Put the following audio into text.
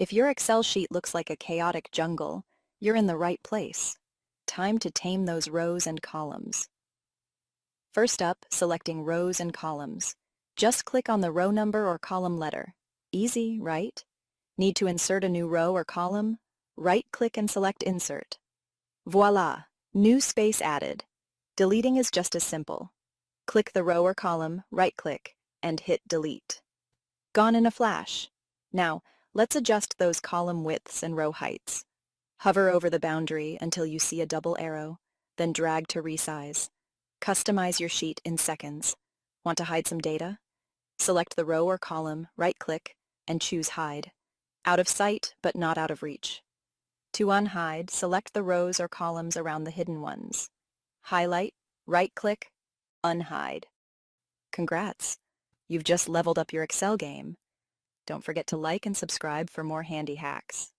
If your Excel sheet looks like a chaotic jungle, you're in the right place. Time to tame those rows and columns. First up, selecting rows and columns. Just click on the row number or column letter. Easy, right? Need to insert a new row or column? Right-click and select Insert. Voila! New space added. Deleting is just as simple. Click the row or column, right-click, and hit Delete. Gone in a flash. Now, let's adjust those column widths and row heights. Hover over the boundary until you see a double arrow, then drag to resize. Customize your sheet in seconds. Want to hide some data? Select the row or column, right-click, and choose Hide. Out of sight, but not out of reach. To unhide, select the rows or columns around the hidden ones. Highlight, right-click, unhide. Congrats! You've just leveled up your Excel game. Don't forget to like and subscribe for more handy hacks.